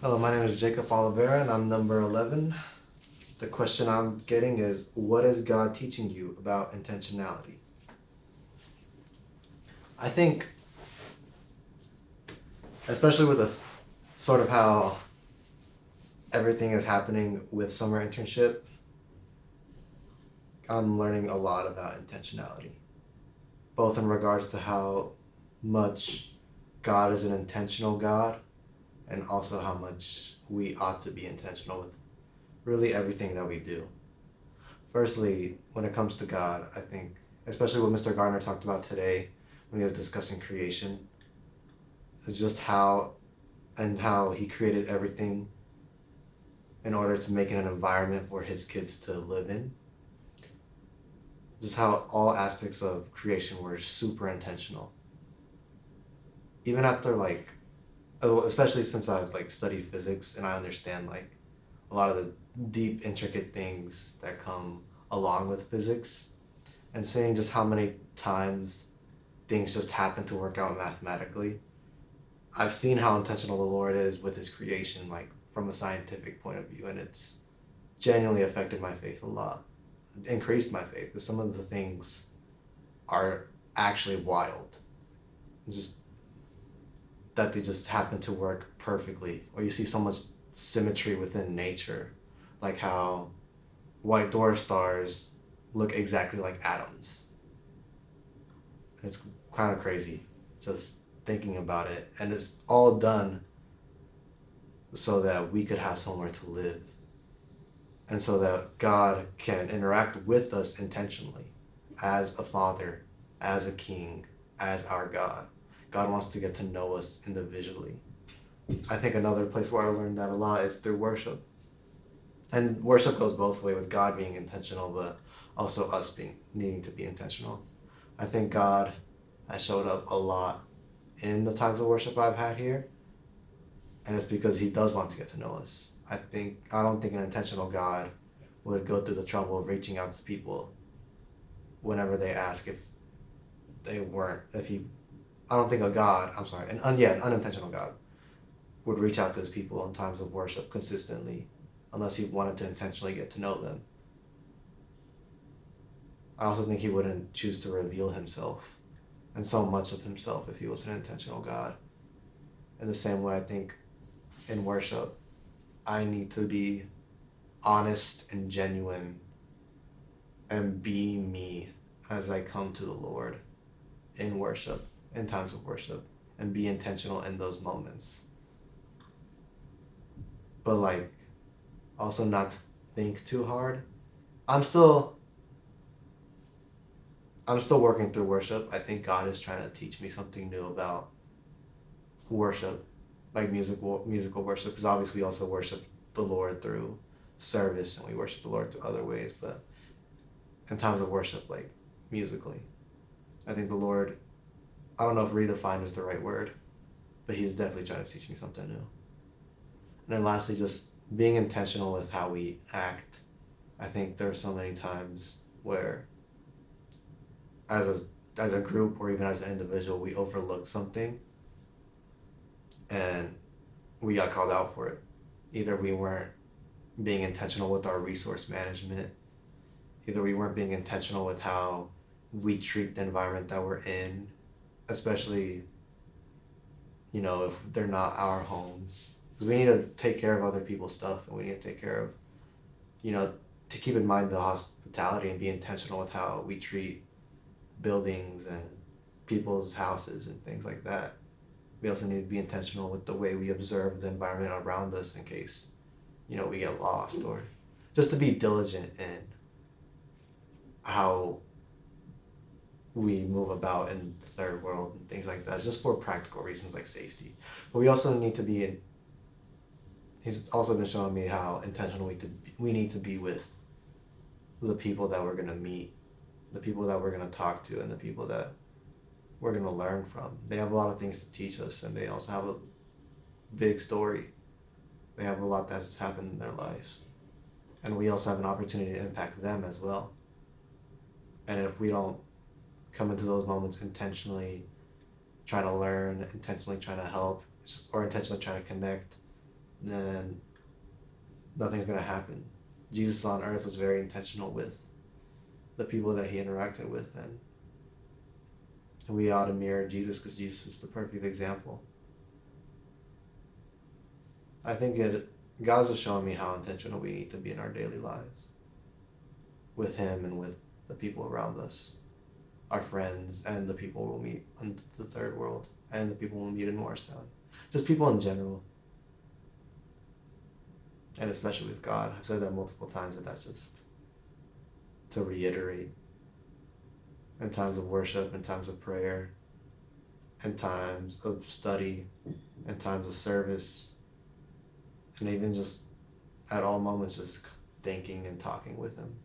Hello, my name is Jacob Oliveira and I'm number 11. The question I'm getting is, what is God teaching you about intentionality? I think, especially with sort of how everything is happening with summer internship, I'm learning a lot about intentionality, both in regards to how much God is an intentional God and also how much we ought to be intentional with really everything that we do. Firstly, when it comes to God, I think, especially what Mr. Gardner talked about today when he was discussing creation, is just how he created everything in order to make it an environment for his kids to live in. Just how all aspects of creation were super intentional. Even after especially since I've studied physics and I understand a lot of the deep, intricate things that come along with physics, and seeing just how many times things just happen to work out mathematically. I've seen how intentional the Lord is with his creation, from a scientific point of view, and it's genuinely affected my faith a lot. Increased my faith, because some of the things are actually wild. Just that they just happen to work perfectly, or you see so much symmetry within nature, like how white dwarf stars look exactly like atoms. It's kind of crazy just thinking about it, and it's all done so that we could have somewhere to live and so that God can interact with us intentionally as a father, as a king, as our God. God wants to get to know us individually. I think another place where I learned that a lot is through worship. And worship goes both ways, with God being intentional, but also us needing to be intentional. I think God has showed up a lot in the times of worship I've had here, and it's because he does want to get to know us. I don't think an intentional God would go through the trouble of reaching out to people whenever they ask if they weren't, if he, I don't think a God, I'm sorry, an unintentional God would reach out to his people in times of worship consistently, unless he wanted to intentionally get to know them. I also think he wouldn't choose to reveal himself and so much of himself if he was an intentional God. In the same way, I think in worship, I need to be honest and genuine and be me as I come to the Lord in worship, in times of worship, and be intentional in those moments. But also not think too hard. I'm still working through worship. I think God is trying to teach me something new about worship, like musical worship, because obviously we also worship the Lord through service and we worship the Lord through other ways, but in times of worship, musically, I think the Lord, I don't know if redefine is the right word, but he's definitely trying to teach me something new. And then lastly, just being intentional with how we act. I think there are so many times where as a group or even as an individual, we overlook something and we got called out for it. Either we weren't being intentional with our resource management, either we weren't being intentional with how we treat the environment that we're in, especially, if they're not our homes. Because we need to take care of other people's stuff, and we need to take care of, to keep in mind the hospitality and be intentional with how we treat buildings and people's houses and things like that. We also need to be intentional with the way we observe the environment around us in case, we get lost, or just to be diligent in how we move about in the third world and things like that, just for practical reasons like safety. But we also need to be he's also been showing me how intentional we need to be with the people that we're going to meet, the people that we're going to talk to, and the people that we're going to learn from. They have a lot of things to teach us, and they also have a big story. They have a lot that's happened in their lives. And we also have an opportunity to impact them as well. And if we don't come into those moments intentionally trying to learn, intentionally trying to help, or intentionally trying to connect, then nothing's gonna happen. Jesus on earth was very intentional with the people that he interacted with, and we ought to mirror Jesus because Jesus is the perfect example. I think God's just showing me how intentional we need to be in our daily lives with him and with the people around us, our friends, and the people we'll meet in the third world, and the people we'll meet in Morristown. Just people in general. And especially with God. I've said that multiple times, but that's just to reiterate. In times of worship, in times of prayer, in times of study, in times of service, and even just at all moments just thinking and talking with him.